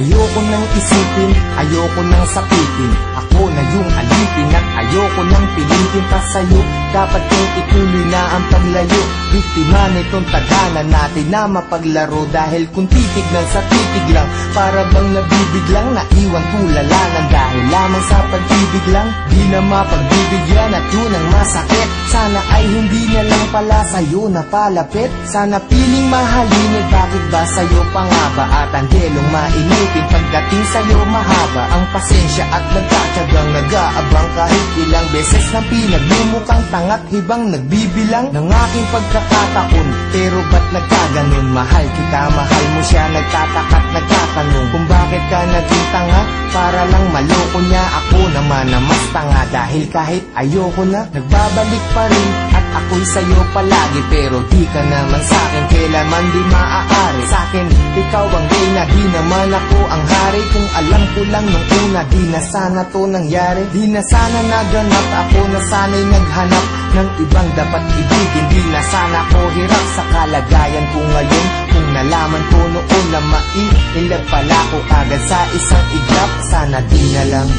Ayoko nang isipin, ayoko nang sapitin. Ako na yung alipin at ayoko nang pilitin pa sa'yo. Dapat kong ituloy na ang paglayo. Biktima nitong tagana natin na mapaglaro. Dahil kung titignan sa titig lang, para bang nabibiglang naiwan tulalanan. Dahil lamang sa pag-ibig lang, di na mapagbibigyan at yun ang masakit. Sana ay hindi na lang pala sa'yo napalapit. Sana piling mahalin, bakit ba sa'yo pa nga ba? At ang helong mainitin pagdating sa'yo mahaba ang pasensya at nagtatsagang nag-aabang. Kahit ilang beses na pinaglumukhang tangat hibang nagbibilang ng aking pagkakataon. Pero ba't nagkaganon? Mahal kita, mahal mo siya, nagtatakat, nagtatanong kung bakit ka naging tanga. Para lang maloko niya, ako naman na mas tanga. Dahil kahit ayoko na, nagbabalik pa rin. At ako'y sa'yo palagi, pero di ka naman sa'kin kailanman di maaari. Sa'kin, ikaw ang reyna, di naman ako ang hari. Kung alam ko lang nung una, di na sana to nangyari. Di na sana naganap, ako na sana'y naghanap ng ibang dapat ibigin. Di na sana ko hirap sa kalagayan ko ngayon. Kung nalaman ko noon na maiilag pala ko agad sa isang iglap, sana di na lang.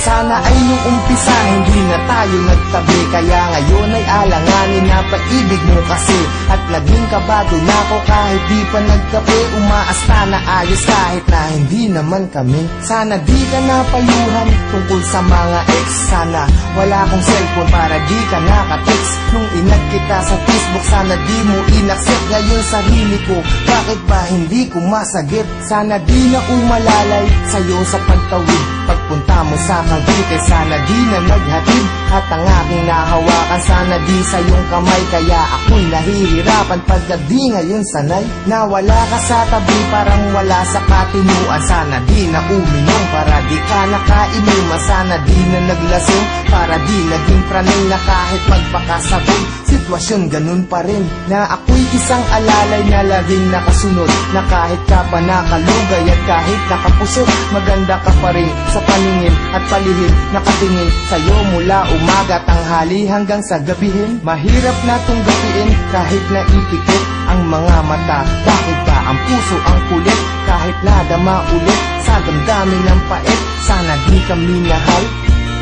Sana ay nung umpisa hindi na tayo nagtabi. Kaya ngayon ay alanganin na pag-ibig mo kasi. At naging kabado na ako kahit di pa nagkape. Umaasta na ayos kahit na hindi naman kami. Sana di ka napayuhan tungkol sa mga ex. Sana wala akong cellphone para di ka nakatext. Nung inag kita sa Facebook, sana di mo inaccept. Ngayon sarili ko, bakit ba hindi ko masagip? Sana di na umalalay sa'yo sa pagtawid. Pagpunta mo sa Cavite, sana di na naghatid. At ang aking nahawakan, sana di sa iyong kamay. Kaya ako'y nahihirapan pagka di ngayon sanay. Nawala ka sa tabi, parang wala sa katinuan. Sana di na uminom, para di ka nakainuman. Sana di na naglasing, para di naging praning. Na kahit magpakasabog, sitwasyon ganun pa rin. Na ako'y isang alalay na laging nakasunod. Na kahit ka pa nakalugay at kahit nakapusot, maganda ka pa rin sa paningin at palihim. Nakatingin sa'yo mula umaga, tanghali hanggang sa gabihin. Mahirap na tong gapiin kahit na ipikit ang mga mata. Bakit ba ang puso ang kulit kahit nadama ulit sa damdamin ng pait? Sana di kami nahal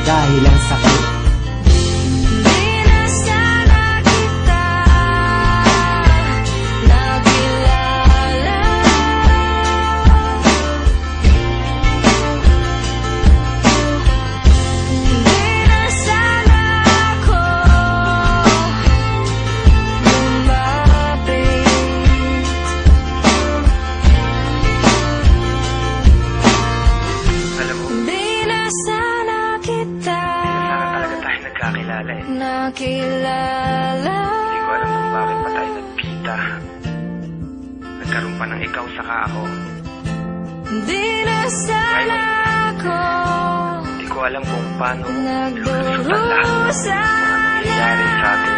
dahil ang sakit. Nakilala. Hindi ko alam kung bakit pa tayo nagkita. Nagkaroon pa ng ikaw saka ako. Di na sana ako. Hindi ko alam kung paano lulusutan lahat ng mga nangyayari sa atin.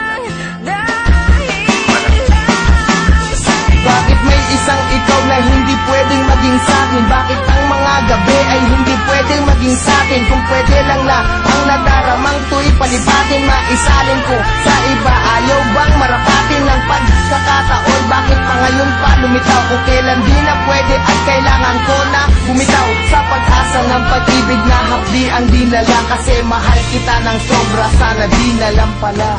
Bakit may isang ikaw na hindi pwedeng maging sa'kin? Bakit ang mga gabi ay hindi pwedeng maging sa'kin? Kung pwede lang na ang nadaramang to'y palipatin, maisalin ko sa iba. Ayaw bang marapatin ng pagkakataon? Bakit pa ngayon pa lumitaw? Kung kailan di na pwede at kailangan ko na bumitaw sa pag-asa ng pag-ibig na hapdi ang dinala. Kasi mahal kita ng sobra, sana di na lang pala.